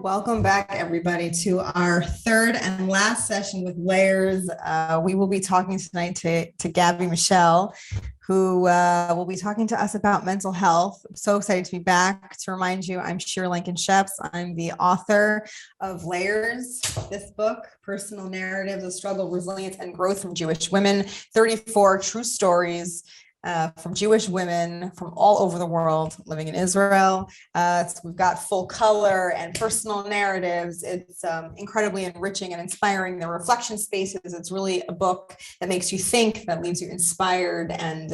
Welcome back, everybody, to our third and last session with Layers. We will be talking tonight to Gabby Michelle, who will be talking to us about mental health. I'm so excited to be back. To remind you, I'm Shira Lankin Sheps. I'm the author of Layers, this book, Personal Narratives of Struggle, Resilience, and Growth from Jewish Women, 34 true stories from Jewish women from all over the world living in Israel. So we've got full color and personal narratives. It's incredibly enriching and inspiring. The reflection spaces. It's really a book that makes you think, that leaves you inspired, and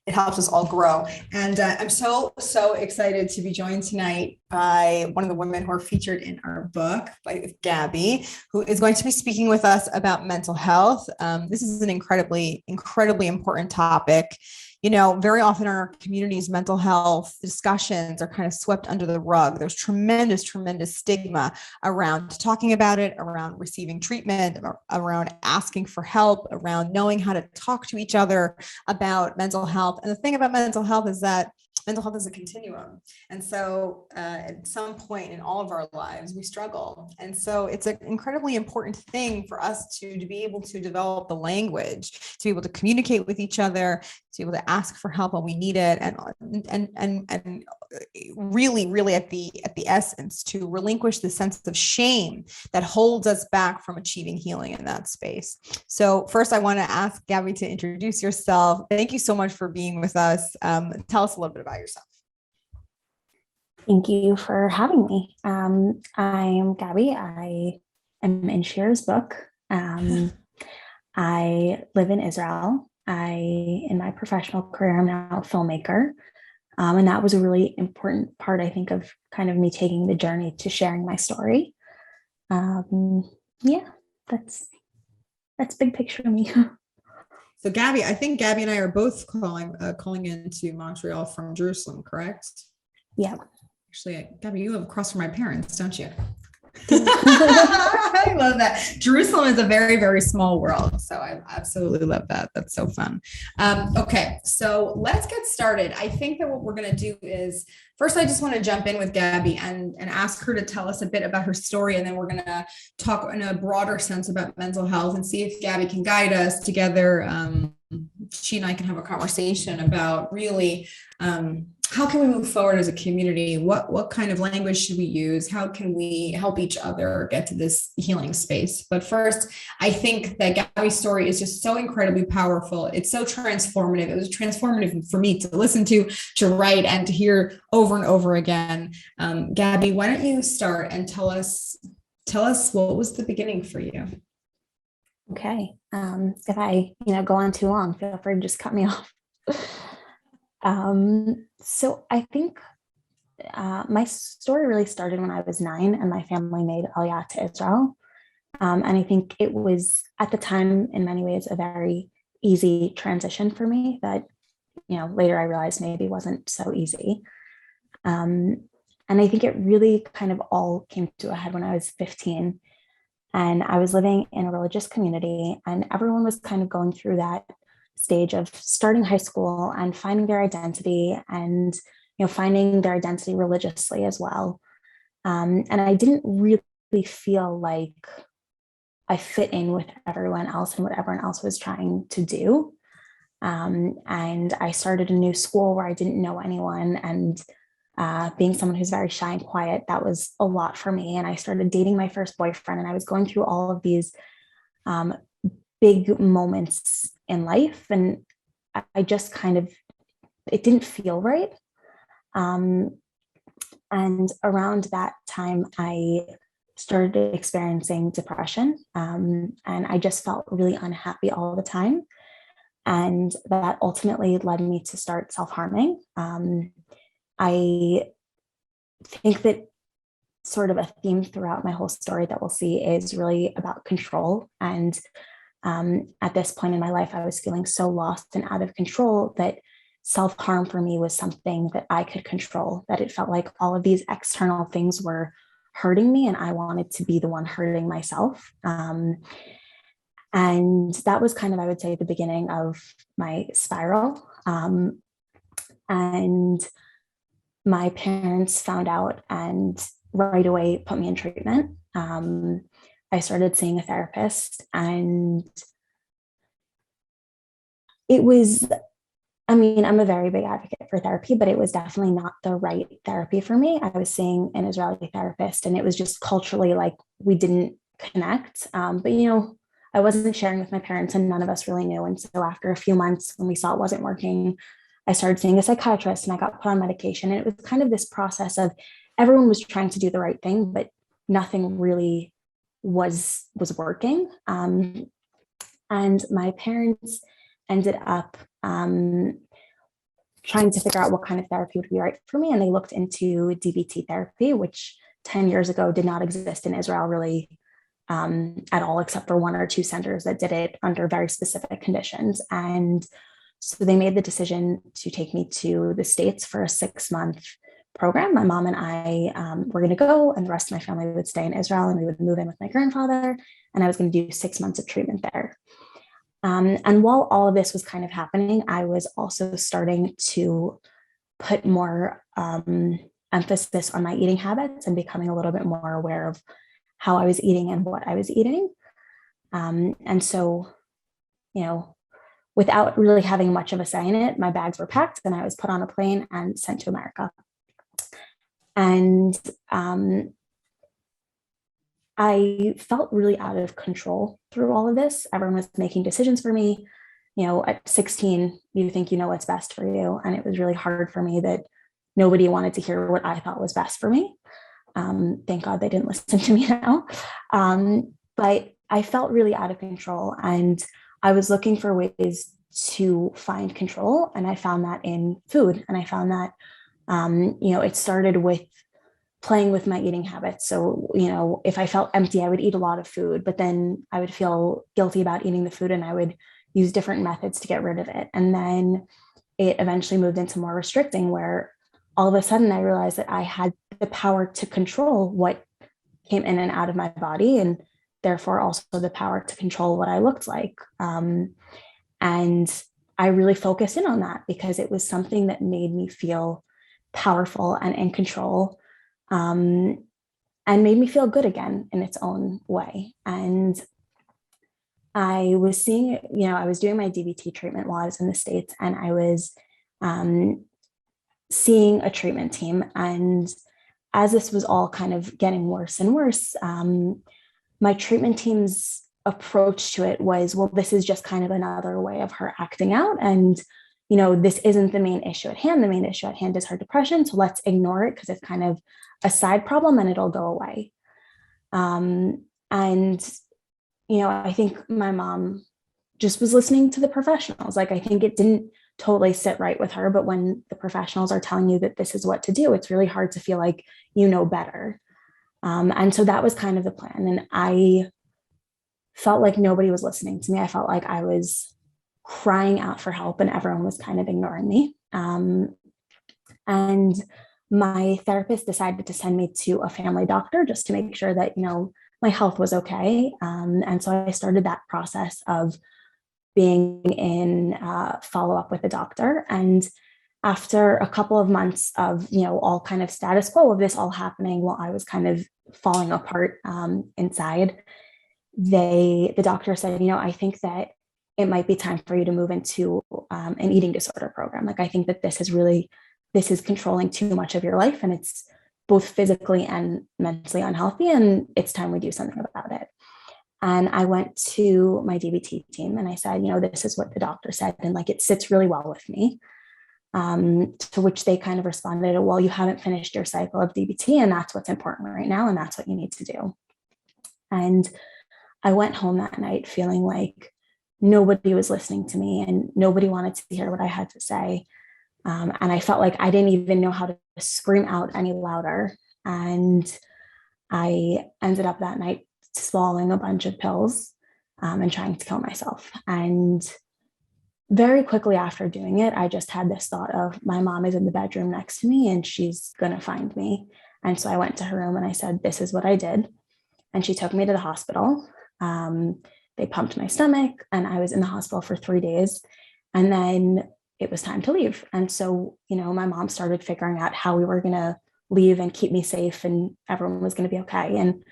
it helps us all grow. And I'm so excited to be joined tonight by one of the women who are featured in our book, by Gabby, who is going to be speaking with us about mental health. This is an incredibly important topic. You know, very often in our communities, mental health discussions are kind of swept under the rug. There's tremendous stigma around talking about it, around receiving treatment, around asking for help, around knowing how to talk to each other about mental health. And the thing about mental health is that mental health is a continuum. And so at some point in all of our lives, we struggle. And so it's an incredibly important thing for us to be able to develop the language, to be able to communicate with each other, to be able to ask for help when we need it, and really at the essence, to relinquish the sense of shame that holds us back from achieving healing in that space. So first, I want to ask Gabby to introduce yourself. Thank you so much for being with us. Tell us a little bit about yourself. Thank you for having me. I'm Gabby. I am in Shira's book. I live in Israel. In my professional career, I'm now a filmmaker. And that was a really important part, I think, of kind of me taking the journey to sharing my story. Yeah, that's big picture of me. So Gabby, I think Gabby and I are both calling into Montreal from Jerusalem, correct? Yeah. Actually, Gabby, you live across from my parents, don't you? I love that. Jerusalem is a very small world. So I absolutely love that. That's so fun. Okay, so let's get started. I think that what we're going to do is, first, I just want to jump in with Gabby and ask her to tell us a bit about her story. And then we're going to talk in a broader sense about mental health and see if Gabby can guide us together. She and I can have a conversation about really how can we move forward as a community? What kind of language should we use? How can we help each other get to this healing space? But first, I think that Gabby's story is just so incredibly powerful. It's so transformative. It was transformative for me to listen to write, and to hear over and over again. Gabby, why don't you start and tell us what was the beginning for you? Okay. If I, go on too long, feel free to just cut me off. So I think my story really started when I was 9 and my family made Aliyah to Israel. And I think it was at the time, in many ways, a very easy transition for me that, later I realized maybe wasn't so easy. And I think it really kind of all came to a head when I was 15. And I was living in a religious community, and everyone was kind of going through that stage of starting high school and finding their identity, and finding their identity religiously as well. And I didn't really feel like I fit in with everyone else and what everyone else was trying to do. And I started a new school where I didn't know anyone, and being someone who's very shy and quiet, that was a lot for me. And I started dating my first boyfriend, and I was going through all of these big moments in life. And I just it didn't feel right. And around that time, I started experiencing depression. And I just felt really unhappy all the time. And that ultimately led me to start self-harming. I think that sort of a theme throughout my whole story that we'll see is really about control. And at this point in my life, I was feeling so lost and out of control that self-harm for me was something that I could control, that it felt like all of these external things were hurting me and I wanted to be the one hurting myself. And that was kind of, I would say, the beginning of my spiral. And my parents found out, and right away put me in treatment. I started seeing a therapist, and it was, I mean, I'm a very big advocate for therapy, but it was definitely not the right therapy for me. I was seeing an Israeli therapist, and it was just culturally like we didn't connect. But, I wasn't sharing with my parents, and none of us really knew. And so after a few months, when we saw it wasn't working, I started seeing a psychiatrist and I got put on medication. And it was kind of this process of everyone was trying to do the right thing, but nothing really was working. And my parents ended up trying to figure out what kind of therapy would be right for me. And they looked into DBT therapy, which 10 years ago did not exist in Israel really at all, except for one or two centers that did it under very specific conditions. And so they made the decision to take me to the States for a 6-month program. My mom and I were going to go, and the rest of my family would stay in Israel, and we would move in with my grandfather. And I was going to do 6 months of treatment there. And while all of this was kind of happening, I was also starting to put more emphasis on my eating habits and becoming a little bit more aware of how I was eating and what I was eating. And so, without really having much of a say in it, my bags were packed and I was put on a plane and sent to America. And I felt really out of control through all of this. Everyone was making decisions for me. At 16, you think you know what's best for you. And it was really hard for me that nobody wanted to hear what I thought was best for me. Thank God they didn't listen to me now. But I felt really out of control, and I was looking for ways to find control. And I found that in food. And I found that, it started with playing with my eating habits. So, if I felt empty, I would eat a lot of food, but then I would feel guilty about eating the food, and I would use different methods to get rid of it. And then it eventually moved into more restricting, where all of a sudden I realized that I had the power to control what came in and out of my body, and therefore also the power to control what I looked like. And I really focused in on that because it was something that made me feel powerful and in control, and made me feel good again in its own way. And I was seeing, I was doing my DBT treatment while I was in the States, and I was seeing a treatment team. And as this was all kind of getting worse and worse, my treatment team's approach to it was, well, this is just kind of another way of her acting out. And, this isn't the main issue at hand. The main issue at hand is her depression. So let's ignore it because it's kind of a side problem and it'll go away. And, I think my mom just was listening to the professionals. Like, I think it didn't totally sit right with her, but when the professionals are telling you that this is what to do, it's really hard to feel like you know better. And so that was kind of the plan. And I felt like nobody was listening to me. I felt like I was crying out for help and everyone was kind of ignoring me. And my therapist decided to send me to a family doctor just to make sure that, my health was okay. And so I started that process of being in follow-up with the doctor. And after a couple of months of, all kind of status quo of this all happening while I was kind of falling apart inside, the doctor said, I think that it might be time for you to move into an eating disorder program. Like, I think that this is controlling too much of your life, and it's both physically and mentally unhealthy, and it's time we do something about it. And I went to my DBT team and I said, this is what the doctor said, and like, it sits really well with me. To which they kind of responded, well, you haven't finished your cycle of DBT, and that's what's important right now, and that's what you need to do. And I went home that night feeling like nobody was listening to me and nobody wanted to hear what I had to say. And I felt like I didn't even know how to scream out any louder. And I ended up that night swallowing a bunch of pills and trying to kill myself. And very quickly after doing it, I just had this thought of, my mom is in the bedroom next to me and she's going to find me. And so I went to her room and I said, this is what I did. And she took me to the hospital. They pumped my stomach and I was in the hospital for 3 days. And then it was time to leave. And so, my mom started figuring out how we were going to leave and keep me safe, and everyone was going to be okay. And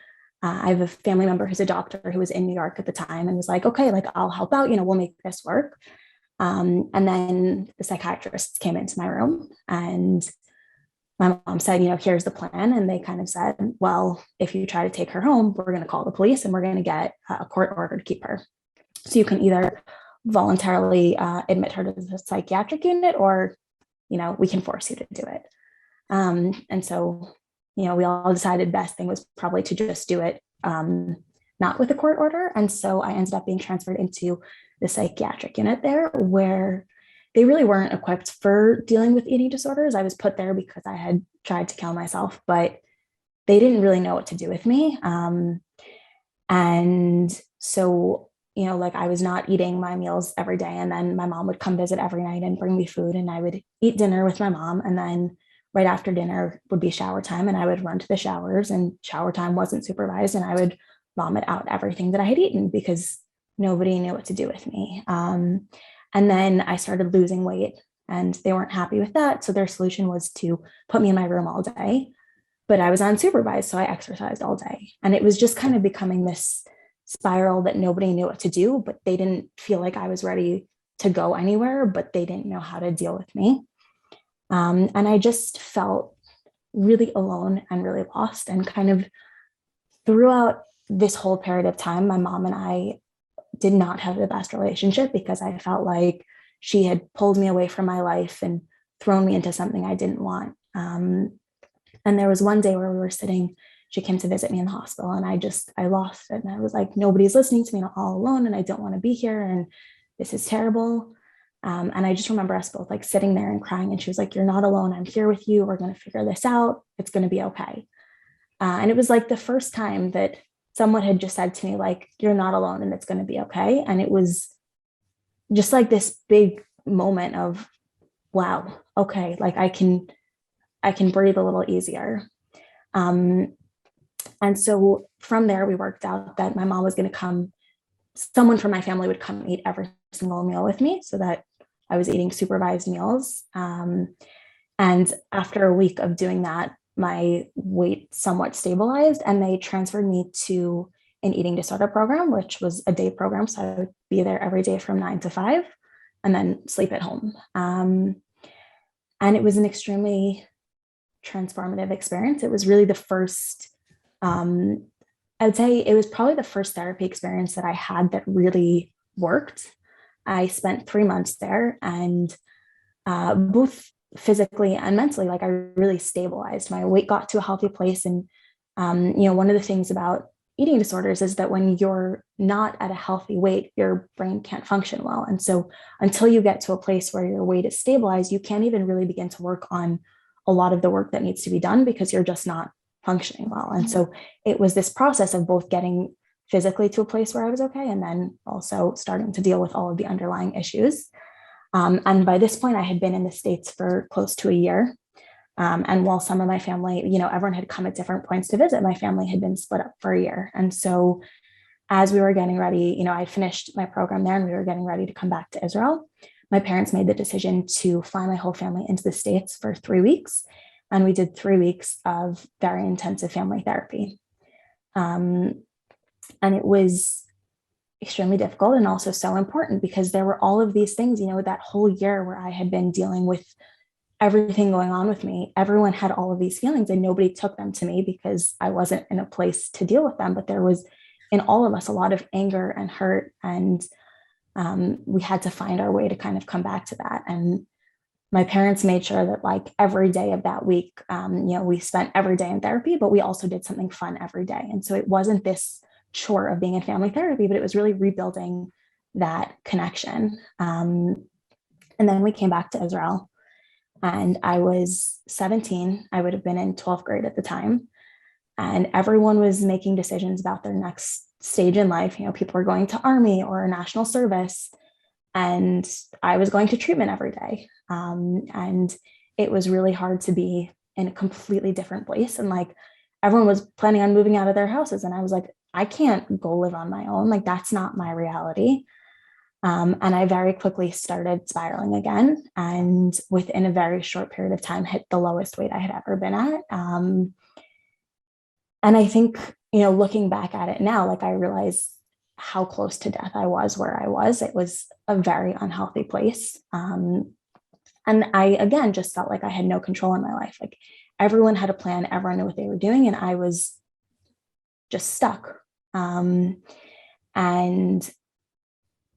I have a family member who's a doctor who was in New York at the time and was like, okay, like I'll help out, we'll make this work. And then the psychiatrist came into my room and my mom said, here's the plan. And they kind of said, well, if you try to take her home, we're going to call the police and we're going to get a court order to keep her. So you can either voluntarily admit her to the psychiatric unit, or, we can force you to do it. And so, we all decided best thing was probably to just do it, not with a court order. And so I ended up being transferred into the psychiatric unit there, where they really weren't equipped for dealing with eating disorders. I was put there because I had tried to kill myself, but they didn't really know what to do with me. And so, like I was not eating my meals every day. And then my mom would come visit every night and bring me food, and I would eat dinner with my mom. And then right after dinner would be shower time, and I would run to the showers, and shower time wasn't supervised. And I would vomit out everything that I had eaten because nobody knew what to do with me. And then I started losing weight, and they weren't happy with that. So their solution was to put me in my room all day, but I was unsupervised. So I exercised all day. And it was just kind of becoming this spiral that nobody knew what to do, but they didn't feel like I was ready to go anywhere, but they didn't know how to deal with me. And I just felt really alone and really lost. And kind of throughout this whole period of time, my mom and I did not have the best relationship because I felt like she had pulled me away from my life and thrown me into something I didn't want. And there was one day where we were sitting, she came to visit me in the hospital, and I lost it. And I was like, nobody's listening to me, I'm all alone, and I don't want to be here. And this is terrible. And I just remember us both like sitting there and crying. And she was like, you're not alone. I'm here with you. We're going to figure this out. It's going to be okay. And it was like the first time that someone had just said to me, like, you're not alone and it's going to be okay. And it was just like this big moment of, wow, okay, like I can breathe a little easier. And so from there, we worked out that my mom was going to come, someone from my family would come eat every single meal with me so that I was eating supervised meals. And after a week of doing that, my weight somewhat stabilized, and they transferred me to an eating disorder program, which was a day program. So I would be there every day from 9 to 5 and then sleep at home. And it was an extremely transformative experience. It was really the first, I would say it was probably the first therapy experience that I had that really worked. I spent 3 months there, and both physically and mentally, like I really stabilized. My weight got to a healthy place. And, one of the things about eating disorders is that when you're not at a healthy weight, your brain can't function well. And so until you get to a place where your weight is stabilized, you can't even really begin to work on a lot of the work that needs to be done because you're just not functioning well. And so it was this process of both getting physically to a place where I was okay, and then also starting to deal with all of the underlying issues. And by this point, I had been in the States for close to a year. And while some of my family, everyone had come at different points to visit, my family had been split up for a year. And so as we were getting ready, I finished my program there and we were getting ready to come back to Israel. My parents made the decision to fly my whole family into the States for 3 weeks. And we did 3 weeks of very intensive family therapy. And it was extremely difficult and also so important because there were all of these things, that whole year where I had been dealing with everything going on with me. Everyone had all of these feelings and nobody took them to me because I wasn't in a place to deal with them. But there was in all of us a lot of anger and hurt, and we had to find our way to kind of come back to that. And my parents made sure that like every day of that week, we spent every day in therapy, but we also did something fun every day. And so it wasn't this chore of being in family therapy, but it was really rebuilding that connection. And then we came back to Israel, and I was 17. I would have been in 12th grade at the time. And everyone was making decisions about their next stage in life. People were going to army or national service, and I was going to treatment every day. And it was really hard to be in a completely different place. And like everyone was planning on moving out of their houses. And I was like, I can't go live on my own. Like that's not my reality. And I very quickly started spiraling again. And within a very short period of time, hit the lowest weight I had ever been at. And I think, looking back at it now, like I realize how close to death I was where I was. It was a very unhealthy place. And I, again, just felt like I had no control in my life. Like everyone had a plan, everyone knew what they were doing, and I was just stuck. And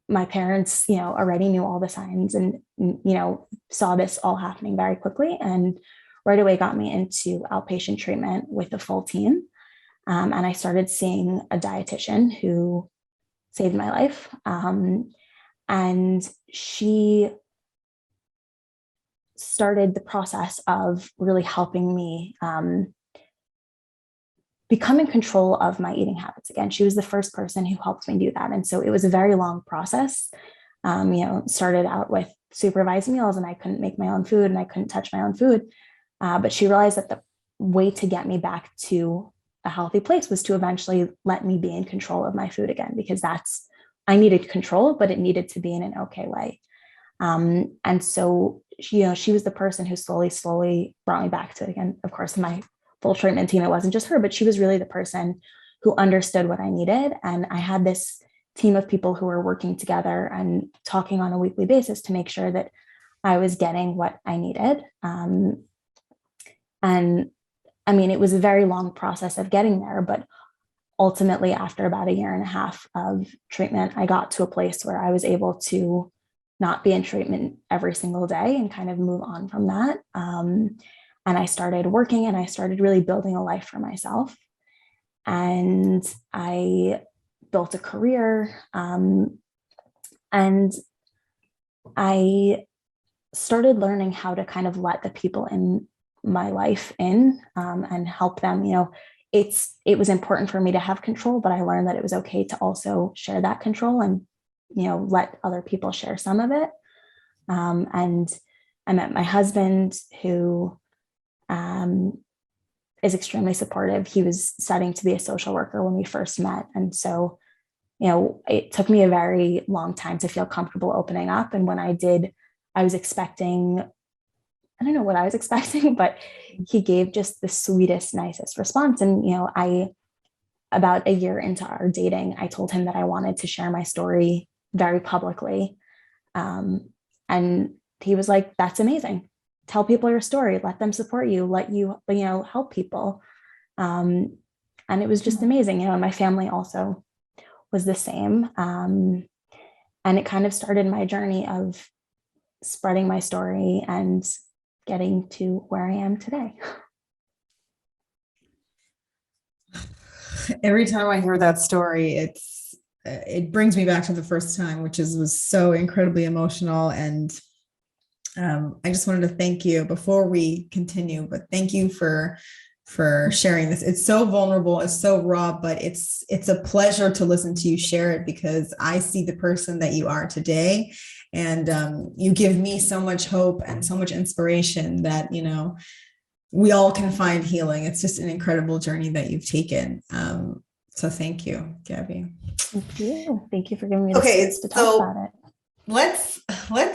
my parents, already knew all the signs and, saw this all happening very quickly. And right away got me into outpatient treatment with a full team. And I started seeing a dietitian who saved my life. And she started the process of really helping me become in control of my eating habits again. She was the first person who helped me do that. And so it was a very long process. Started out with supervised meals, and I couldn't make my own food and I couldn't touch my own food. But she realized that the way to get me back to a healthy place was to eventually let me be in control of my food again, because I needed control, but it needed to be in an okay way. And so, she was the person who slowly brought me back to it again. Of course, my full treatment team, it wasn't just her, but she was really the person who understood what I needed. And I had this team of people who were working together and talking on a weekly basis to make sure that I was getting what I needed. And I mean, it was a very long process of getting there, but ultimately, after about a year and a half of treatment, I got to a place where I was able to not be in treatment every single day and kind of move on from that. And I started working and I started really building a life for myself. And I built a career. And I started learning how to kind of let the people in my life in and help them. It was important for me to have control, but I learned that it was okay to also share that control and, let other people share some of it. And I met my husband, who is extremely supportive. He was studying to be a social worker when we first met. And so, it took me a very long time to feel comfortable opening up. And when I did, I was expecting, I don't know what I was expecting, but he gave just the sweetest, nicest response. And, about a year into our dating, I told him that I wanted to share my story very publicly. And he was like, that's amazing. Tell people your story, let them support you, let you, help people. And it was just amazing. And my family also was the same. And it kind of started my journey of spreading my story and getting to where I am today. Every time I hear that story, it brings me back to the first time, which was so incredibly emotional. And I just wanted to thank you before we continue, but thank you for sharing this. It's so vulnerable, it's so raw, but it's a pleasure to listen to you share it, because I see the person that you are today. And you give me so much hope and so much inspiration that, we all can find healing. It's just an incredible journey that you've taken. So thank you, Gabby. Thank you. Thank you for giving me the space to talk about it. Let's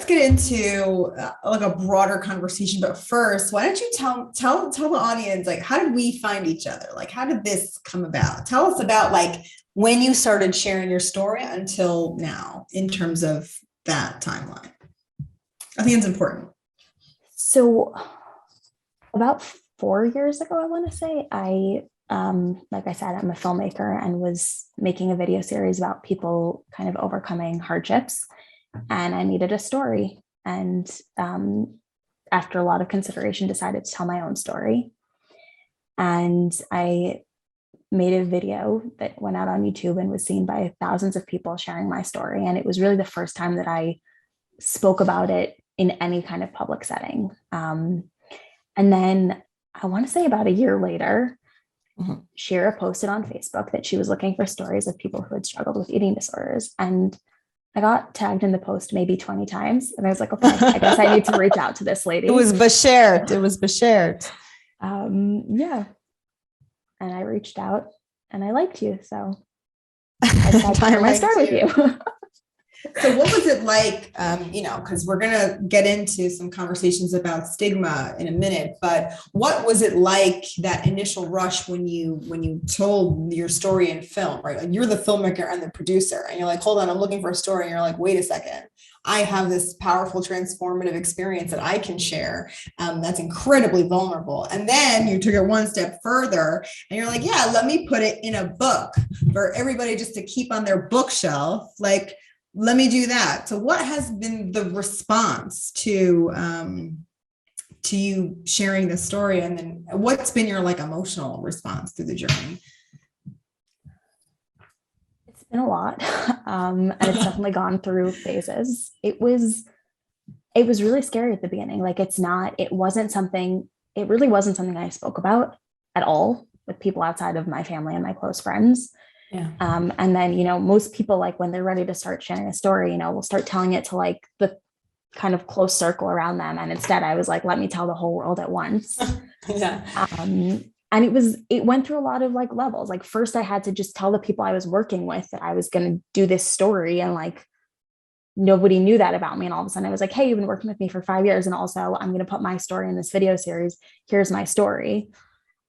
get into like a broader conversation. But first, why don't you tell the audience, like, how did we find each other? Like, how did this come about? Tell us about like when you started sharing your story until now, in terms of that timeline. I think it's important. So about 4 years ago, I want to say, like I said, I'm a filmmaker and was making a video series about people kind of overcoming hardships. And I needed a story. And after a lot of consideration, decided to tell my own story. And I made a video that went out on YouTube and was seen by thousands of people sharing my story. And it was really the first time that I spoke about it in any kind of public setting. And then I want to say about a year later, Shira posted on Facebook that she was looking for stories of people who had struggled with eating disorders. And I got tagged in the post maybe 20 times. And I was like, okay, I guess I need to reach out to this lady. It was beshared. Yeah. And I reached out and I liked you. So I decided to share my story with you. So what was it like, because we're going to get into some conversations about stigma in a minute, but what was it like that initial rush when you told your story in film, right? Like you're the filmmaker and the producer and you're like, hold on, I'm looking for a story. And you're like, wait a second, I have this powerful transformative experience that I can share. That's incredibly vulnerable. And then you took it one step further and you're like, yeah, let me put it in a book for everybody just to keep on their bookshelf. Like, let me do that. So what has been the response to you sharing the story? And then what's been your like emotional response through the journey? It's been a lot. And it's definitely gone through phases. It was really scary at the beginning. Like it really wasn't something I spoke about at all with people outside of my family and my close friends. Yeah. And then, most people, like when they're ready to start sharing a story, will start telling it to like the kind of close circle around them. And instead I was like, let me tell the whole world at once. Yeah. And it went through a lot of like levels. Like first I had to just tell the people I was working with that I was going to do this story, and like nobody knew that about me. And all of a sudden I was like, hey, you've been working with me for 5 years. And also I'm going to put my story in this video series. Here's my story.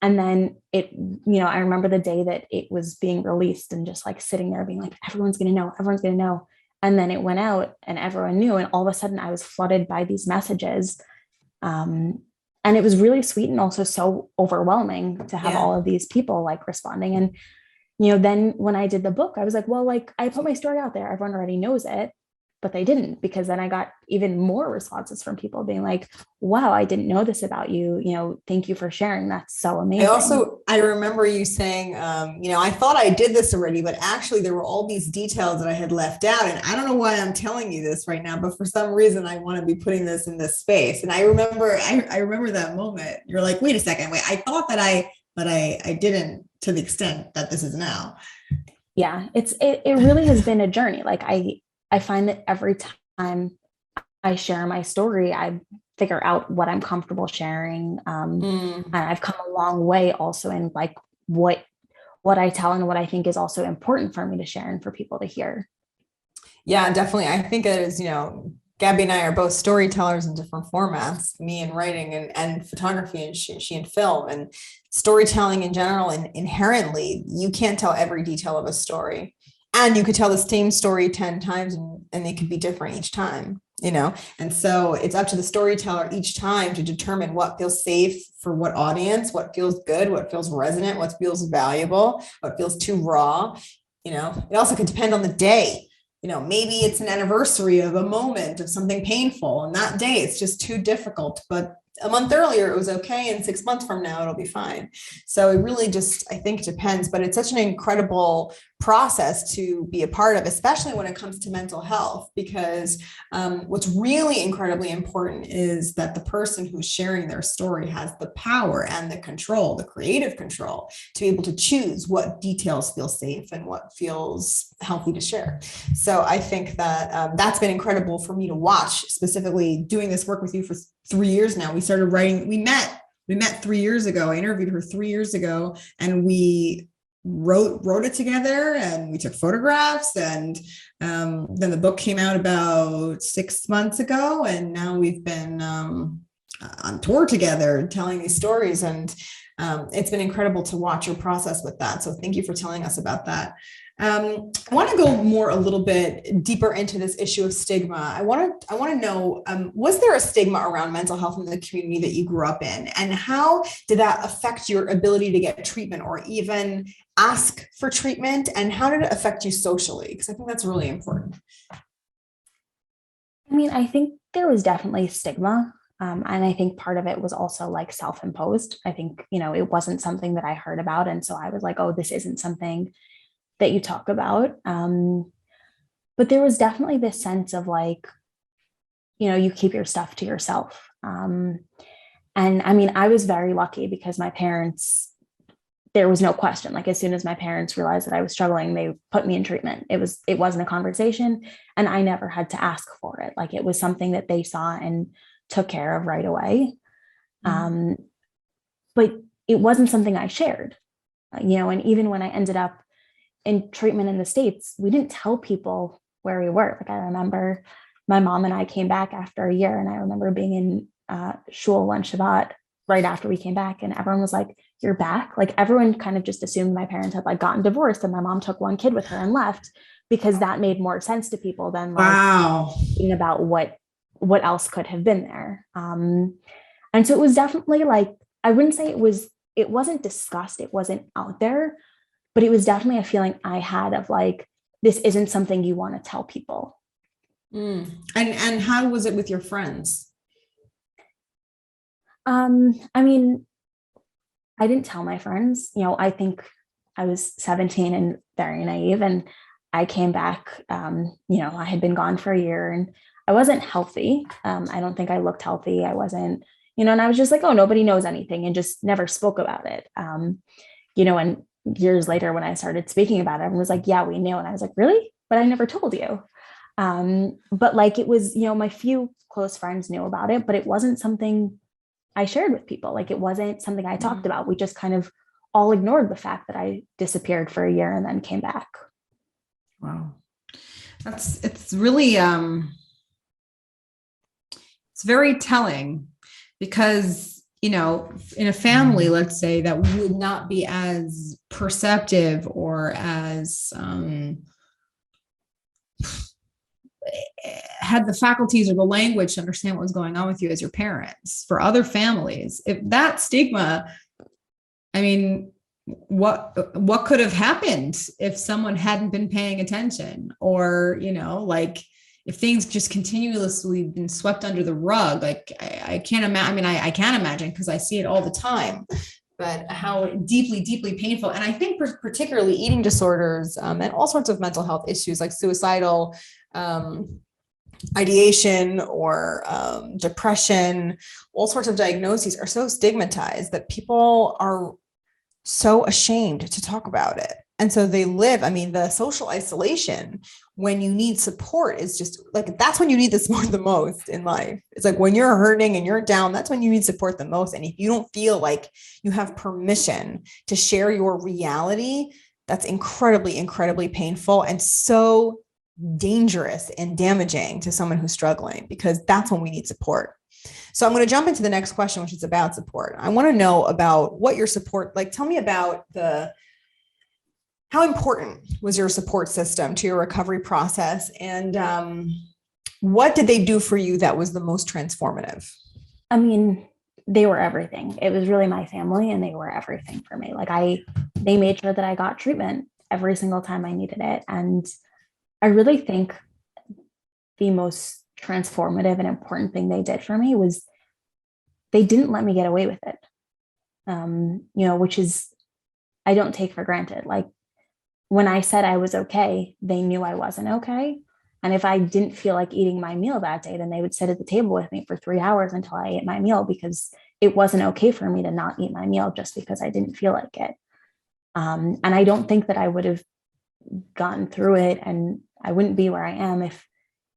And then I remember the day that it was being released and just like sitting there being like, everyone's going to know. And then it went out and everyone knew. And all of a sudden I was flooded by these messages. And it was really sweet and also so overwhelming to have all of these people like responding. And, then when I did the book, I was like, well, like I put my story out there. Everyone already knows it. But they didn't, because then I got even more responses from people being like, wow, I didn't know this about you. Thank you for sharing. That's so amazing. I remember you saying, I thought I did this already, but actually there were all these details that I had left out. And I don't know why I'm telling you this right now, but for some reason I want to be putting this in this space. And I remember that moment. You're like, wait a second, I thought that but I didn't to the extent that this is now. Yeah, it really has been a journey. Like I find that every time I share my story, I figure out what I'm comfortable sharing. And I've come a long way also in like what I tell and what I think is also important for me to share and for people to hear. Yeah, definitely. I think it is, Gabby and I are both storytellers in different formats, me in writing and photography, and she in film, and storytelling in general. And inherently, you can't tell every detail of a story. And you could tell the same story 10 times and they could be different each time, And so it's up to the storyteller each time to determine what feels safe for what audience, what feels good, what feels resonant, what feels valuable, what feels too raw. It also could depend on the day. Maybe it's an anniversary of a moment of something painful, and that day it's just too difficult, but a month earlier it was okay, and 6 months from now it'll be fine. So it really just, I think, depends, but it's such an incredible process to be a part of, especially when it comes to mental health, because what's really incredibly important is that the person who's sharing their story has the power and the control, the creative control, to be able to choose what details feel safe and what feels healthy to share. So I think that that's been incredible for me to watch, specifically doing this work with you for 3 years now. We started writing, we met 3 years ago. I interviewed her 3 years ago, and we wrote it together, and we took photographs, and then the book came out about 6 months ago, and now we've been on tour together telling these stories, and it's been incredible to watch your process with that. So thank you for telling us about that. I want to go a little bit deeper into this issue of stigma. I want to know, was there a stigma around mental health in the community that you grew up in, and how did that affect your ability to get treatment or even ask for treatment? And how did it affect you socially? Because I think that's really important. I mean, I think there was definitely stigma. And I think part of it was also like self-imposed. I think, it wasn't something that I heard about. And so I was like, oh, this isn't something that you talk about. But there was definitely this sense of like, you keep your stuff to yourself. And I mean, I was very lucky because my parents, there was no question. Like as soon as my parents realized that I was struggling, they put me in treatment. It wasn't a conversation, and I never had to ask for it. Like it was something that they saw and took care of right away. But it wasn't something I shared, and even when I ended up in treatment in the States, we didn't tell people where we were. Like I remember my mom and I came back after a year, and I remember being in shul one Shabbat right after we came back, and everyone was like, "You're back?" Like everyone kind of just assumed my parents had like gotten divorced and my mom took one kid with her and left, because that made more sense to people than like thinking about what else could have been there. And so it was definitely like, I wouldn't say it wasn't discussed, it wasn't out there, but it was definitely a feeling I had of like, this isn't something you want to tell people. And how was it with your friends? I mean, I didn't tell my friends. I think I was 17 and very naive, and I came back. I had been gone for a year and I wasn't healthy. I don't think I looked healthy. I wasn't, and I was just like, oh, nobody knows anything, and just never spoke about it. And years later, when I started speaking about it, everyone was like, yeah, we knew. And I was like, really? But I never told you. But like, it was, my few close friends knew about it, but it wasn't something I shared with people. Like it wasn't something I talked about. We just kind of all ignored the fact that I disappeared for a year and then came back. Wow. It's really, it's very telling, because, in a family, let's say, that would not be as perceptive or as, had the faculties or the language to understand what was going on with you as your parents. For other families, if that stigma, I mean, what could have happened if someone hadn't been paying attention, or, like if things just continuously been swept under the rug? Like I can't imagine. I mean, I can't imagine, because I see it all the time, but how deeply, deeply painful. And I think particularly eating disorders, and all sorts of mental health issues like suicidal ideation or depression, all sorts of diagnoses are so stigmatized that people are so ashamed to talk about it. And so they live, the social isolation when you need support is just like, that's when you need the support the most in life. It's like when you're hurting and you're down, that's when you need support the most. And if you don't feel like you have permission to share your reality, that's incredibly, incredibly painful and so dangerous and damaging to someone who's struggling, because that's when we need support. So I'm going to jump into the next question, which is about support. I want to know about what your support, like, tell me about how important was your support system to your recovery process, and what did they do for you that was the most transformative? They were everything. It was really my family, and they were everything for me. Like they made sure that I got treatment every single time I needed it. And I really think the most transformative and important thing they did for me was they didn't let me get away with it. Which is, I don't take for granted. Like when I said I was okay, they knew I wasn't okay. And if I didn't feel like eating my meal that day, then they would sit at the table with me for 3 hours until I ate my meal, because it wasn't okay for me to not eat my meal just because I didn't feel like it. And I don't think that I would have gotten through it, and I wouldn't be where I am if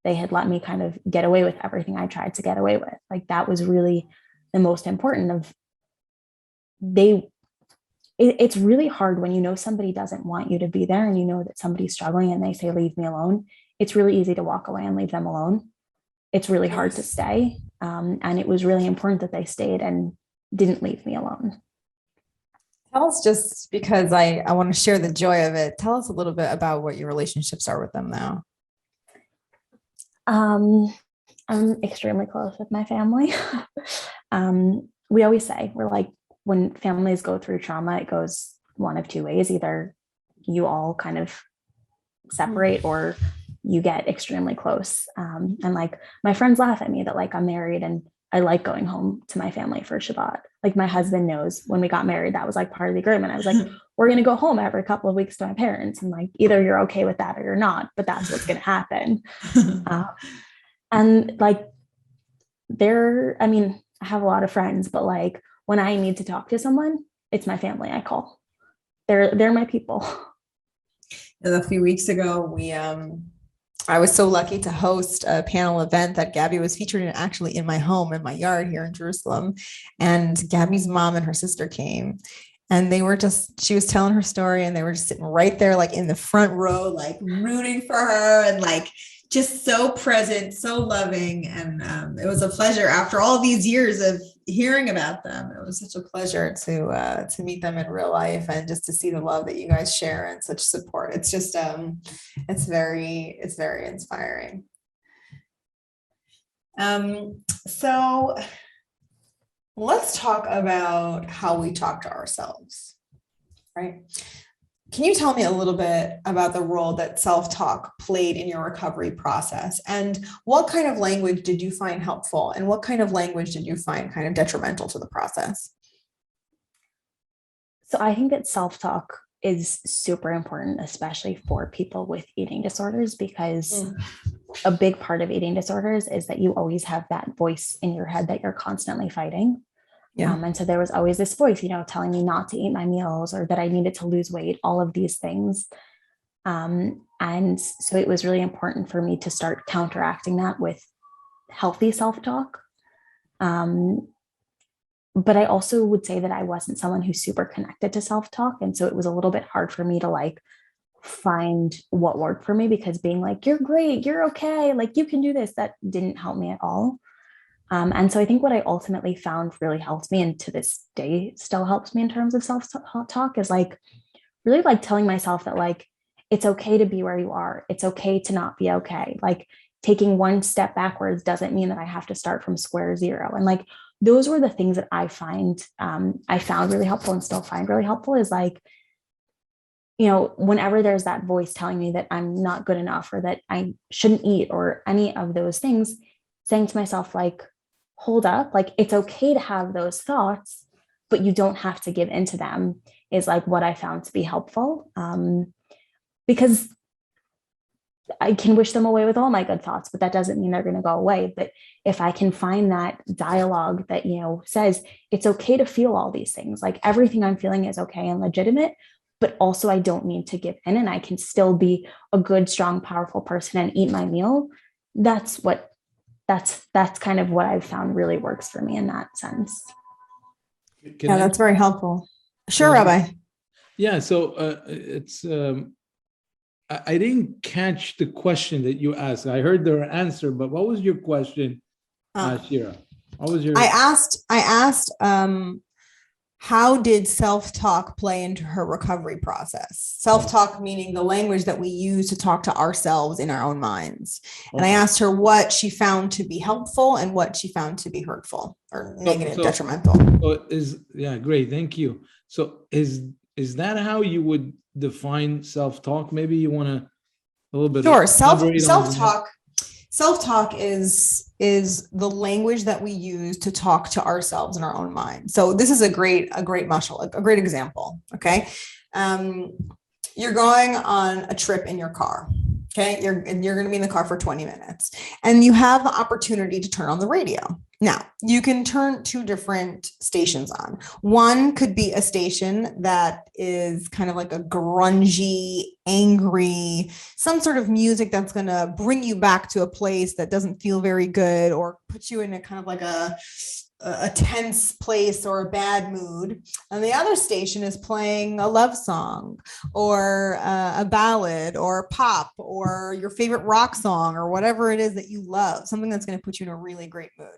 they had let me kind of get away with everything I tried to get away with. Like that was really the most important of it's really hard when somebody doesn't want you to be there, and that somebody's struggling and they say, leave me alone. It's really easy to walk away and leave them alone. It's really hard to stay. And it was really important that they stayed and didn't leave me alone. Tell us, just because I want to share the joy of it, tell us a little bit about what your relationships are with them now. I'm extremely close with my family. We always say, we're like, when families go through trauma, it goes one of two ways. Either you all kind of separate, or you get extremely close. And like my friends laugh at me that like I'm married and I like going home to my family for Shabbat. Like my husband knows when we got married, that was like part of the agreement. I was like, we're going to go home every couple of weeks to my parents. And like, either you're okay with that or you're not, but that's what's going to happen. And like I have a lot of friends, but like when I need to talk to someone, it's my family I call. They're my people. And a few weeks ago, I was so lucky to host a panel event that Gabby was featured in, actually in my home, in my yard here in Jerusalem. And Gabby's mom and her sister came. And she was telling her story and they were just sitting right there, like in the front row, like rooting for her and like just so present, so loving. And it was a pleasure after all these years of hearing about them. It was such a pleasure to meet them in real life and just to see the love that you guys share and such support. It's just, it's very inspiring. So let's talk about how we talk to ourselves, right? Can you tell me a little bit about the role that self-talk played in your recovery process? And what kind of language did you find helpful? And what kind of language did you find kind of detrimental to the process? So I think that self-talk is super important, especially for people with eating disorders, because a big part of eating disorders is that you always have that voice in your head that you're constantly fighting. Yeah. And so there was always this voice, telling me not to eat my meals or that I needed to lose weight, all of these things. And so it was really important for me to start counteracting that with healthy self-talk. But I also would say that I wasn't someone who's super connected to self-talk. And so it was a little bit hard for me to like find what worked for me, because being like, you're great, you're okay, like you can do this, that didn't help me at all. And so I think what I ultimately found really helped me, and to this day still helps me in terms of self-talk, is like really like telling myself that like, it's okay to be where you are. It's okay to not be okay. Like taking one step backwards doesn't mean that I have to start from square zero. And like, those were the things that I found really helpful and still find really helpful, is like, whenever there's that voice telling me that I'm not good enough or that I shouldn't eat or any of those things, saying to myself, like, hold up, like, it's okay to have those thoughts, but you don't have to give into them, is like what I found to be helpful. Because I can wish them away with all my good thoughts, but that doesn't mean they're going to go away. But if I can find that dialogue that, says it's okay to feel all these things, like everything I'm feeling is okay and legitimate, but also I don't need to give in and I can still be a good, strong, powerful person and eat my meal. That's kind of what I've found really works for me in that sense. That's very helpful. Sure, Rabbi. Yeah. So it's, I didn't catch the question that you asked. I heard the answer, but what was your question, Shira? What was your? I asked, how did self-talk play into her recovery process? Self-talk meaning the language that we use to talk to ourselves in our own minds. And I asked her what she found to be helpful and what she found to be hurtful or negative, detrimental. Great. Thank you. So is that how you would define self-talk? Maybe you want to a little bit. Sure. Self-talk is the language that we use to talk to ourselves in our own mind. So this is a great muscle, a great example. Okay. You're going on a trip in your car. Okay. You're going to be in the car for 20 minutes and you have the opportunity to turn on the radio. Now you can turn two different stations on. One could be a station that is kind of like a grungy, angry, some sort of music that's going to bring you back to a place that doesn't feel very good or put you in a kind of like a tense place or a bad mood. And the other station is playing a love song or a ballad or pop or your favorite rock song or whatever it is that you love, something that's going to put you in a really great mood.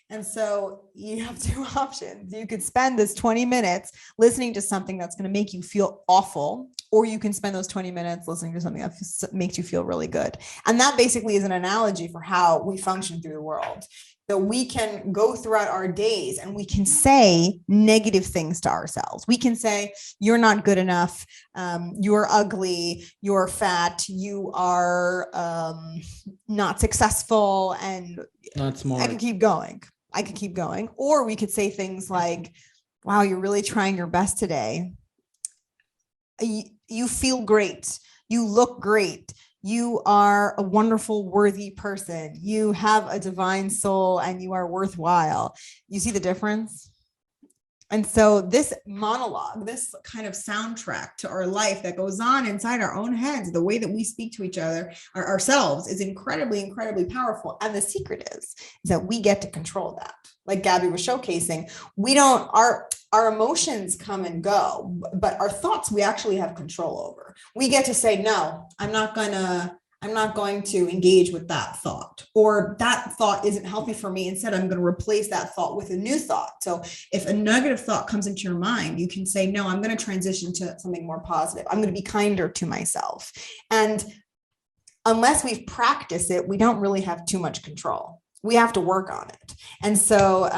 And so you have two options. You could spend this 20 minutes listening to something that's going to make you feel awful, or you can spend those 20 minutes listening to something that makes you feel really good. And that basically is an analogy for how we function through the world. So we can go throughout our days and we can say negative things to ourselves. We can say, you're not good enough. You're ugly. You're fat. You are not successful and not smart. I can keep going. Or we could say things like, wow, you're really trying your best today. You feel great. You look great. You are a wonderful, worthy person. You have a divine soul and you are worthwhile. You see the difference? And so this monologue, this kind of soundtrack to our life that goes on inside our own heads, the way that we speak to each other, ourselves, is incredibly, incredibly powerful. And the secret is that we get to control that. Like Gabby was showcasing, our emotions come and go, but our thoughts, we actually have control over. We get to say, no, I'm not going to engage with that thought, or that thought isn't healthy for me. Instead, I'm going to replace that thought with a new thought. So if a negative thought comes into your mind, you can say, no, I'm going to transition to something more positive. I'm going to be kinder to myself. And unless we've practiced it, we don't really have too much control. We have to work on it. And so,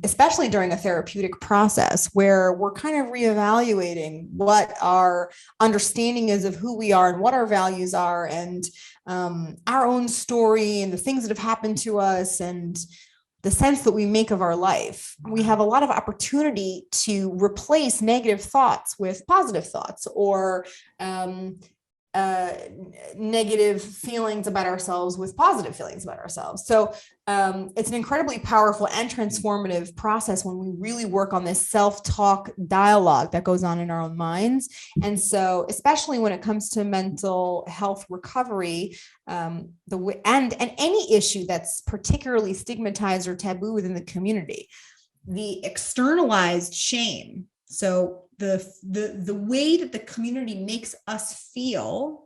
especially during a therapeutic process where we're kind of reevaluating what our understanding is of who we are and what our values are, and our own story and the things that have happened to us and the sense that we make of our life, we have a lot of opportunity to replace negative thoughts with positive thoughts, or negative feelings about ourselves with positive feelings about ourselves. So it's an incredibly powerful and transformative process when we really work on this self-talk dialogue that goes on in our own minds. And so, especially when it comes to mental health recovery, and any issue that's particularly stigmatized or taboo within the community, the externalized shame. So the way that the community makes us feel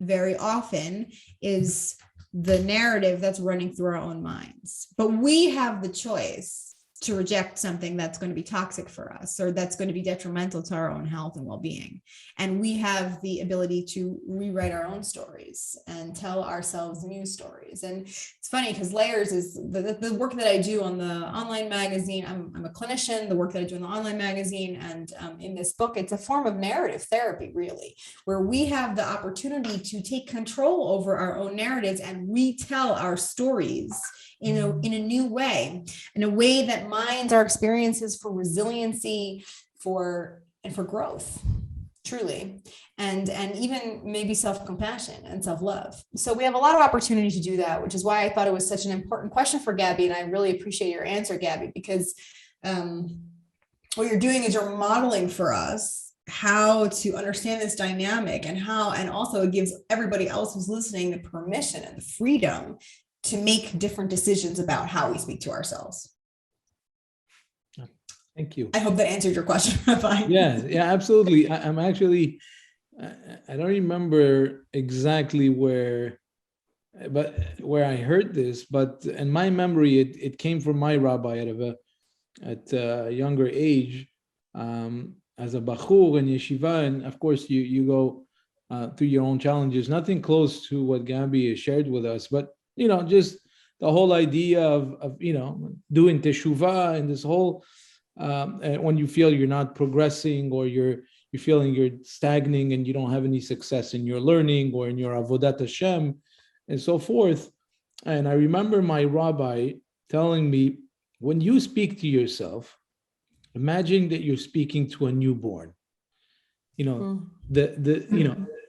very often is the narrative that's running through our own minds. But we have the choice to reject something that's going to be toxic for us, or that's going to be detrimental to our own health and well-being. And we have the ability to rewrite our own stories and tell ourselves new stories. And it's funny because Layers is the work that I do on the online magazine. I'm a clinician. The work that I do in the online magazine and in this book, it's a form of narrative therapy, really, where we have the opportunity to take control over our own narratives and retell our stories in a new way, in a way that minds our experiences for resiliency, for growth, truly, and even maybe self-compassion and self-love. So we have a lot of opportunity to do that, which is why I thought it was such an important question for Gabby. And I really appreciate your answer, Gabby, because what you're doing is you're modeling for us how to understand this dynamic, and also it gives everybody else who's listening the permission and the freedom to make different decisions about how we speak to ourselves. Thank you. I hope that answered your question, Rabbi. Yeah, absolutely. I'm actually, I don't remember exactly where I heard this, but in my memory, it came from my rabbi at a younger age, as a bachur in yeshiva, and of course you go through your own challenges. Nothing close to what Gabby has shared with us, but just the whole idea of doing teshuvah and this whole when you feel you're not progressing, or you're feeling you're stagnating and you don't have any success in your learning or in your avodat Hashem and so forth. And I remember my rabbi telling me, when you speak to yourself, imagine that you're speaking to a newborn.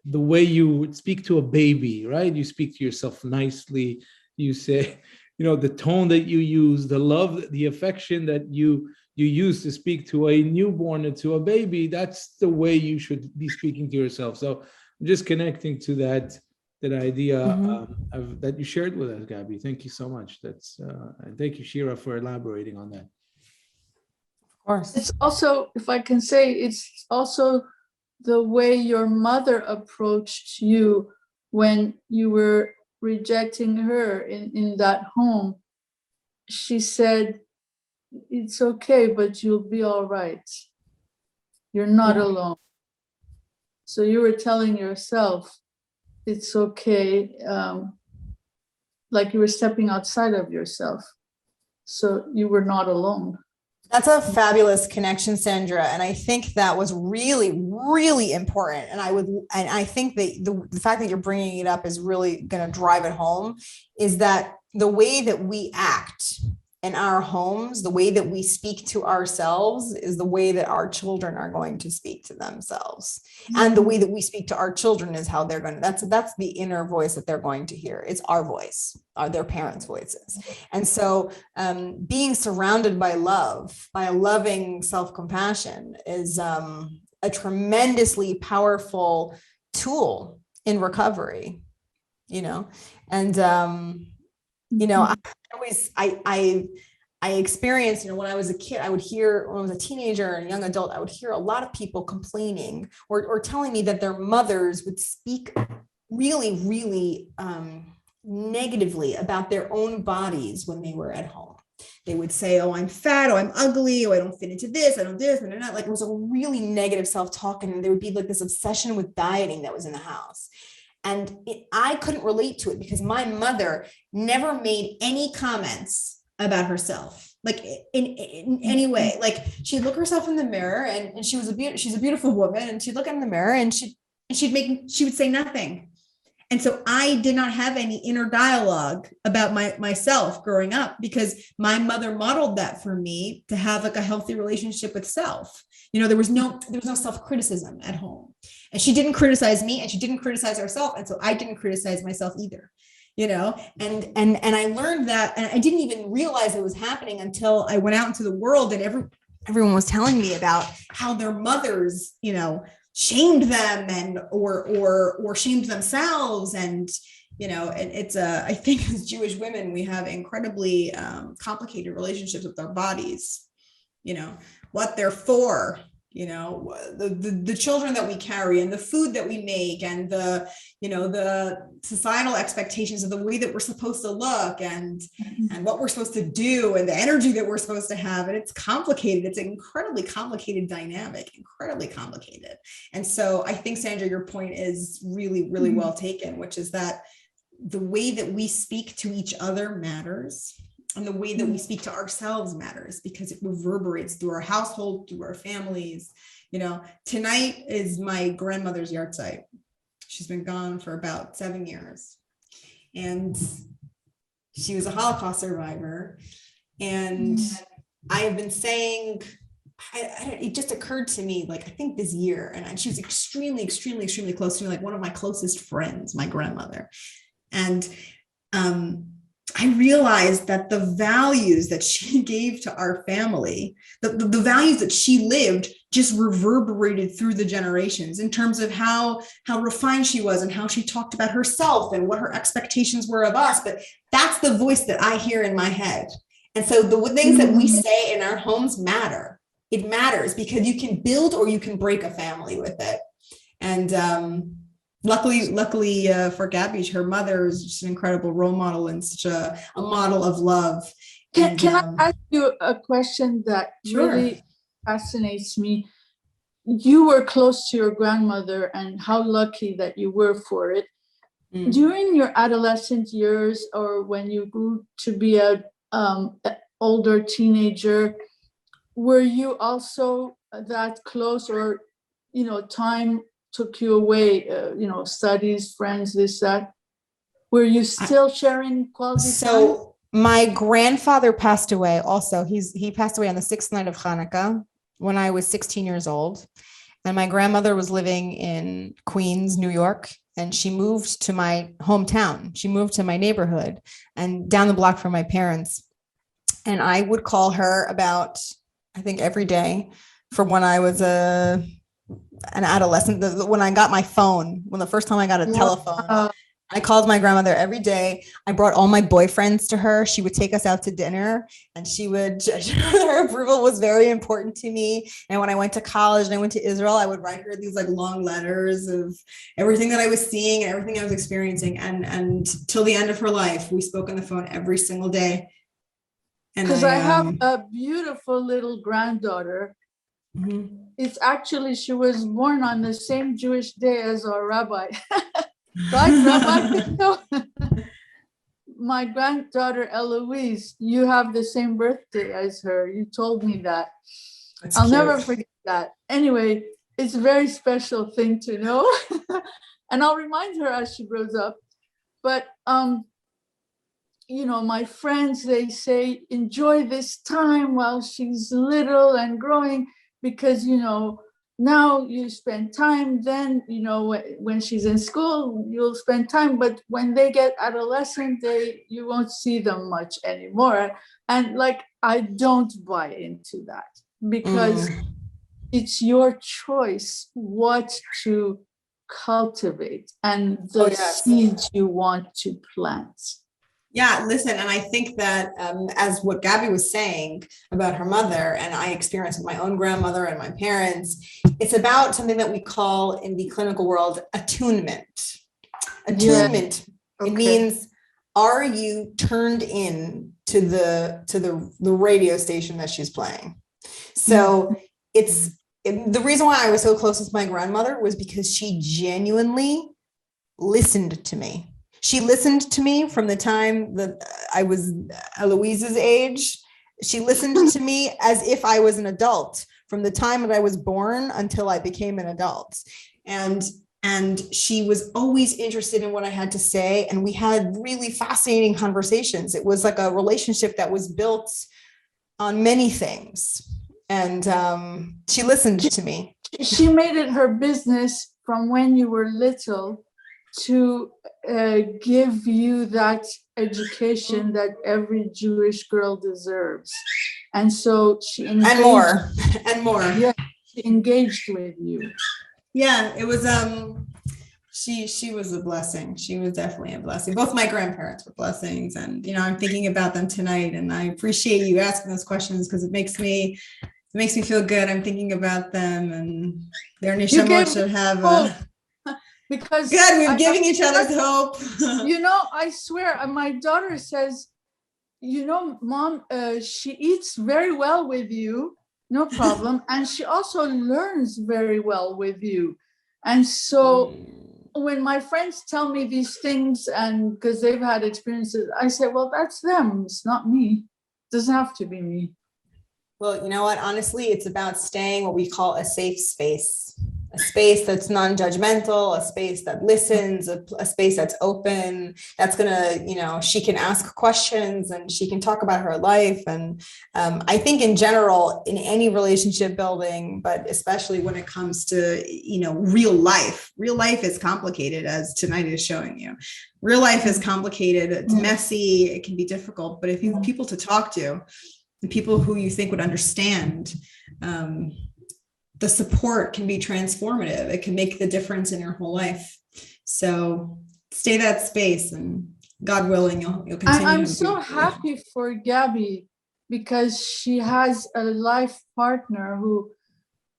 The way you would speak to a baby, right? You speak to yourself nicely. You say, the tone that you use, the love, the affection that you use to speak to a newborn and to a baby. That's the way you should be speaking to yourself. So I'm just connecting to that idea of that you shared with us, Gabby. Thank you so much. And thank you, Shira, for elaborating on that. Of course. It's also, if I can say, it's also the way your mother approached you when you were rejecting her in that home. She said, it's okay, but you'll be all right. You're not alone. So you were telling yourself, it's okay, like you were stepping outside of yourself. So you were not alone. That's a fabulous connection, Sandra. And I think that was really, really important. And I think that the fact that you're bringing it up is really going to drive it home, is that the way that we act in our homes, the way that we speak to ourselves is the way that our children are going to speak to themselves. And the way that we speak to our children is how they're going to, that's the inner voice that they're going to hear. It's our voice, their parents' voices. And so being surrounded by love, by a loving self-compassion is a tremendously powerful tool in recovery, and I experienced, when I was a kid, when I was a teenager and young adult, I would hear a lot of people complaining or telling me that their mothers would speak really, really negatively about their own bodies when they were at home. They would say, oh, I'm fat, oh, I'm ugly, oh, I don't fit into this, I don't do this, and not. Like, it was a really negative self-talk. And there would be like this obsession with dieting that was in the house. And I couldn't relate to it because my mother never made any comments about herself, like in any way. Like, she'd look herself in the mirror and she's a beautiful woman, and she'd look in the mirror and she would say nothing. And so I did not have any inner dialogue about myself growing up, because my mother modeled that for me, to have like a healthy relationship with self. There was no self-criticism at home, and she didn't criticize me, and she didn't criticize herself. And so I didn't criticize myself either, and I learned that, and I didn't even realize it was happening until I went out into the world, and everyone was telling me about how their mothers, shamed them or shamed themselves. And it's I think as Jewish women, we have incredibly complicated relationships with our bodies, what they're for, the children that we carry, and the food that we make, and the societal expectations of the way that we're supposed to look, and what we're supposed to do, and the energy that we're supposed to have. And it's complicated. It's an incredibly complicated dynamic, incredibly complicated. And so I think, Sandra, your point is really, really well taken, which is that the way that we speak to each other matters. And the way that we speak to ourselves matters, because it reverberates through our household, through our families. Tonight is my grandmother's yahrzeit. She's been gone for about 7 years. And she was a Holocaust survivor. And I have been saying, it just occurred to me, like, I think this year, and she was extremely, extremely, extremely close to me, like one of my closest friends, my grandmother. And I realized that the values that she gave to our family, the values that she lived, just reverberated through the generations, in terms of how refined she was, and how she talked about herself and what her expectations were of us. But that's the voice that I hear in my head. And so the things that we say in our homes matter. It matters, because you can build or you can break a family with it. And Luckily for Gabby, her mother is just an incredible role model, and such a model of love. Can I ask you a question that really fascinates me? You were close to your grandmother, and how lucky that you were for it. During your adolescent years, or when you grew to be an older teenager, were you also that close, or time took you away, studies, friends, this, that? Were you still sharing quality time? So my grandfather passed away also. He passed away on the 6th night of Hanukkah when I was 16 years old. And my grandmother was living in Queens, New York, and she moved to my hometown. She moved to my neighborhood and down the block from my parents. And I would call her about, I think, every day from when I was an adolescent. When I got my phone, when the first time I got a telephone, I called my grandmother every day. I brought all my boyfriends to her. She would take us out to dinner, and her approval was very important to me. And when I went to college and I went to Israel, I would write her these like long letters of everything that I was seeing and everything I was experiencing. And till the end of her life, we spoke on the phone every single day. Because I have a beautiful little granddaughter. Mm-hmm. It's actually, she was born on the same Jewish day as our rabbi. Right, Rabbi? My granddaughter Eloise, you have the same birthday as her. You told me that. I'll never forget that. Anyway, it's a very special thing to know. And I'll remind her as she grows up. But my friends, they say, enjoy this time while she's little and growing, because now you spend time, then when she's in school you'll spend time, but when they get adolescent, you won't see them much anymore. And I don't buy into that, because it's your choice what to cultivate and the seeds you want to plant. Yeah, listen, and I think that as what Gabby was saying about her mother, and I experienced with my own grandmother and my parents, it's about something that we call in the clinical world attunement. Attunement. Okay. It means, are you turned in to the radio station that she's playing? So the reason why I was so close with my grandmother was because she genuinely listened to me. She listened to me from the time that I was Eloise's age. She listened to me as if I was an adult from the time that I was born until I became an adult. And she was always interested in what I had to say. And we had really fascinating conversations. It was like a relationship that was built on many things. And she listened to me. She made it her business from when you were little to give you that education that every Jewish girl deserves. And so she engaged, and more. Yeah, she engaged with you. Yeah, it was she was a blessing. She was definitely a blessing. Both my grandparents were blessings, and I'm thinking about them tonight, and I appreciate you asking those questions because it makes me feel good. I'm thinking about them, and their neshama should have because good, we're giving each other's hope. I swear, my daughter says, Mom, she eats very well with you, no problem. And she also learns very well with you. And so when my friends tell me these things, and because they've had experiences, I say, well, that's them. It's not me. It doesn't have to be me. Well, you know what? Honestly, it's about staying what we call a safe space, a space that's non-judgmental, a space that listens, a space that's open, that's going to, she can ask questions and she can talk about her life. And I think in general, in any relationship building, but especially when it comes to, real life is complicated, as tonight is showing you. Real life is complicated. It's messy. It can be difficult. But if you have people to talk to, the people who you think would understand, the support can be transformative. It can make the difference in your whole life. So stay that space, and God willing, you'll continue. I'm so happy for Gabby because she has a life partner who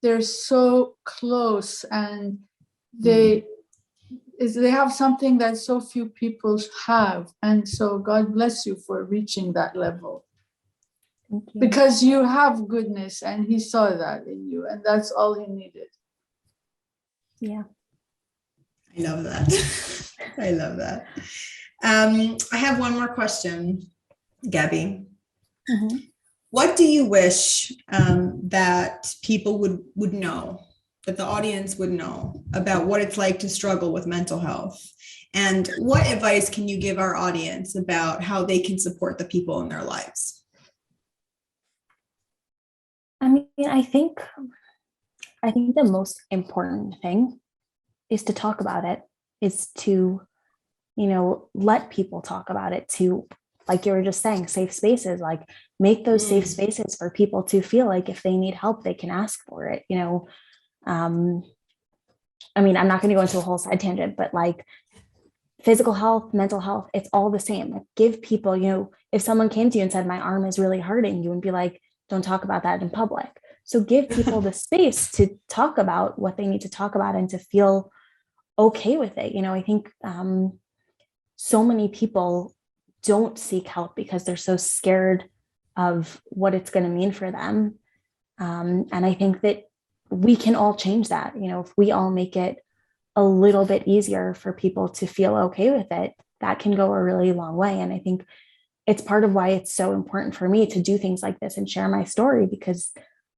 they're so close, and they have something that so few people have. And so God bless you for reaching that level. Because you have goodness, and he saw that in you, and that's all he needed. Yeah. I love that. I love that. I have one more question, Gabby. Mm-hmm. What do you wish that people would know, that the audience would know about what it's like to struggle with mental health? And what advice can you give our audience about how they can support the people in their lives? I mean, I think the most important thing is to talk about it, is to, let people talk about it, to, like you were just saying, safe spaces, like make those safe spaces for people to feel like if they need help, they can ask for it. I mean, I'm not going to go into a whole side tangent, but like physical health, mental health, it's all the same. Like, give people, if someone came to you and said, my arm is really hurting, you would be like, don't talk about that in public. So give people the space to talk about what they need to talk about and to feel okay with it. I think so many people don't seek help because they're so scared of what it's going to mean for them. And I think that we can all change that. If we all make it a little bit easier for people to feel okay with it, that can go a really long way. And I think it's part of why it's so important for me to do things like this and share my story, because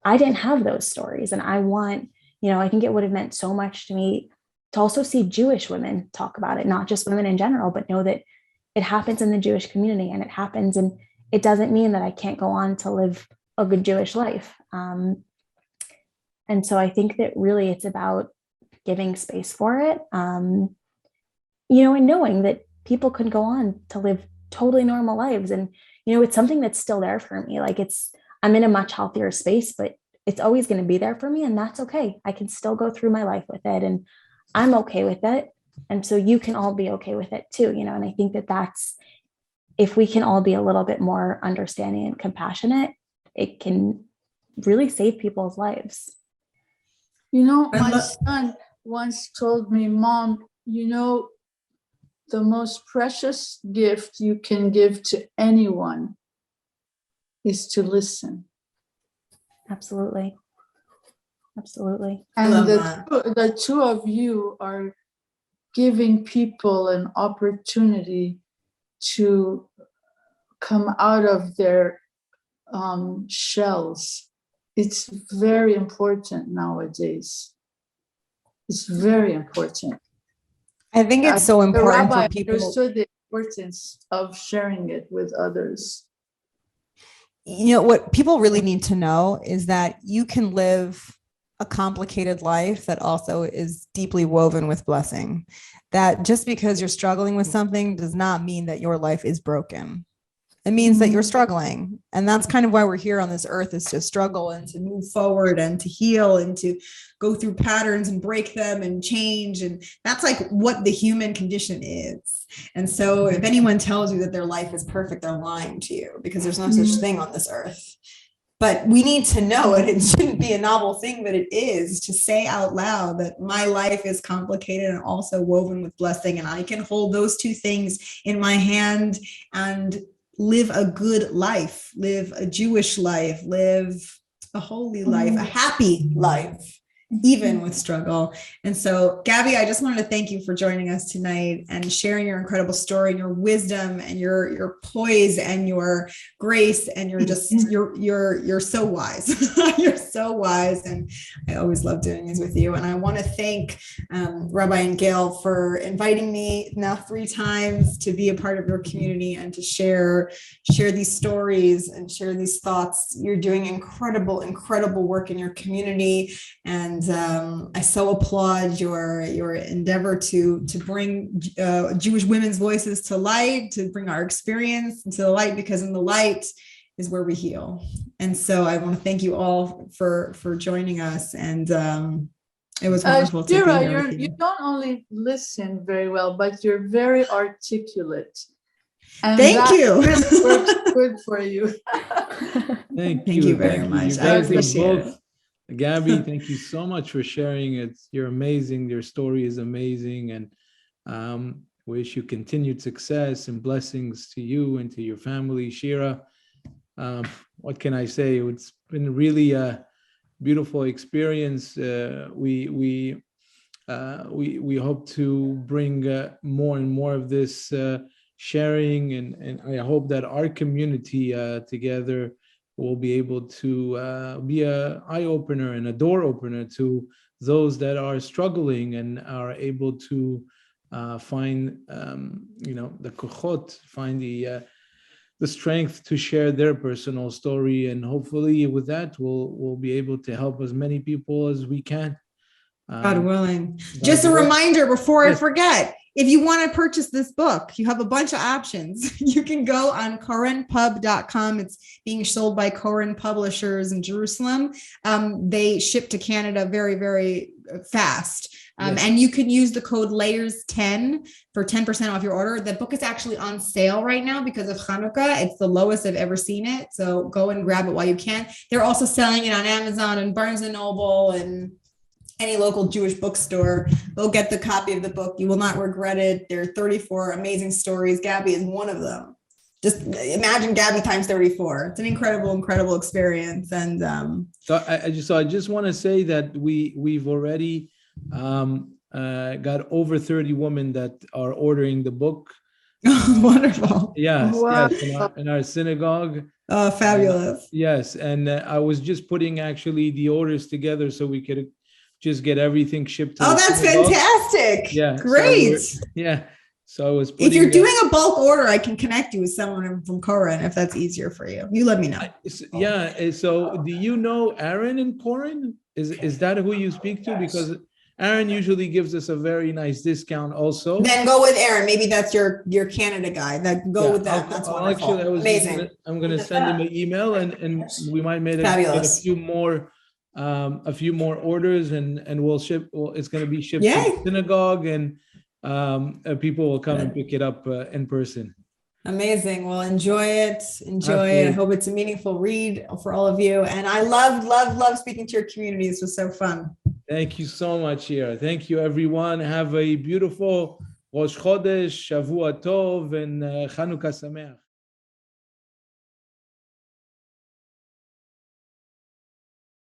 I didn't have those stories. And I want, I think it would have meant so much to me to also see Jewish women talk about it, not just women in general, but know that it happens in the Jewish community, and it happens. And it doesn't mean that I can't go on to live a good Jewish life. And so I think that really it's about giving space for it, and knowing that people can go on to live totally normal lives. And, it's something that's still there for me. Like I'm in a much healthier space, but it's always going to be there for me. And that's okay. I can still go through my life with it, and I'm okay with it. And so you can all be okay with it too, and I think that that's if we can all be a little bit more understanding and compassionate, it can really save people's lives. You know, my son once told me, Mom, you know, the most precious gift you can give to anyone is to listen. Absolutely. Absolutely. And the two of you are giving people an opportunity to come out of their shells. It's very important nowadays. It's very important. I think it's so important the rabbi for people. understood the importance of sharing it with others. You know, what people really need to know is that you can live a complicated life that also is deeply woven with blessing. That just because you're struggling with something does not mean that your life is broken. It means that you're struggling. And that's kind of why we're here on this earth, is to struggle and to move forward and to heal and to go through patterns and break them and change. And that's like what the human condition is. And so if anyone tells you that their life is perfect, they're lying to you, because there's no such thing on this earth. But we need to know, and it shouldn't be a novel thing, but it is, to say out loud that my life is complicated and also woven with blessing. And I can hold those two things in my hand and live a good life, live a Jewish life, live a holy life, a happy life, even with struggle. And so, Gabby, I just wanted to thank you for joining us tonight and sharing your incredible story and your wisdom and your poise and your grace, and you're just you're so wise. You're so wise, and I always love doing these with you. And I want to thank Rabbi and Gail for inviting me now 3 times to be a part of your community and to share these stories and share these thoughts. You're doing incredible work in your community, and I so applaud your endeavor to bring Jewish women's voices to light, to bring our experience into the light, because in the light is where we heal. And so I want to thank you all for joining us. And it was wonderful to Shira, be here with you. You don't only listen very well, but you're very articulate. And Thank you. Really works good for you. Thank you very much. You I guys are appreciate both, Gabby, thank you so much for sharing it. You're amazing. Your story is amazing. And wish you continued success and blessings to you and to your family. Shira, what can I say? It's been really a beautiful experience. We hope to bring more and more of this sharing, and I hope that our community together will be able to be an eye-opener and a door opener to those that are struggling and are able to find the kochot, find the strength to share their personal story. And hopefully with that we'll be able to help as many people as we can. God willing. Just a reminder before I forget, if you want to purchase this book, you have a bunch of options. You can go on korenpub.com. It's being sold by Koren Publishers in Jerusalem. They ship to Canada very, very fast. And you can use the code LAYERS10 for 10% off your order. The book is actually on sale right now because of Hanukkah. It's the lowest I've ever seen it. So go and grab it while you can. They're also selling it on Amazon and Barnes & Noble and any local Jewish bookstore. Go get the copy of the book. You will not regret it. There are 34 amazing stories. Gabby is one of them. Just imagine Gabby times 34. It's an incredible experience. And so I just want to say that we've already got over 30 women that are ordering the book. Wonderful. Yes, Wow. yes, in our synagogue. Oh, fabulous. Yes, and I was just putting actually the orders together so we could just get everything shipped to that's fantastic. Yeah, great. So I was if you're doing a bulk order, I can connect you with someone from Koren if that's easier for you. You let me know. So do you know Aaron in Koren? Is that who you speak to? Because Aaron usually gives us a very nice discount also. Then go with Aaron. Maybe that's your Canada guy. Go with that. That's wonderful. Actually, amazing. I'm going to send him an email, and we might make a few more orders, and we'll ship. Well, it's going to be shipped to the synagogue, and people will come and pick it up in person. Amazing. Well, enjoy it. Enjoy it. I Absolutely. hope it's a meaningful read for all of you. And I love speaking to your community. This was so fun. Thank you so much, Shira. Thank you, everyone. Have a beautiful Rosh Chodesh, Shavua Tov, and Chanukah Sameach.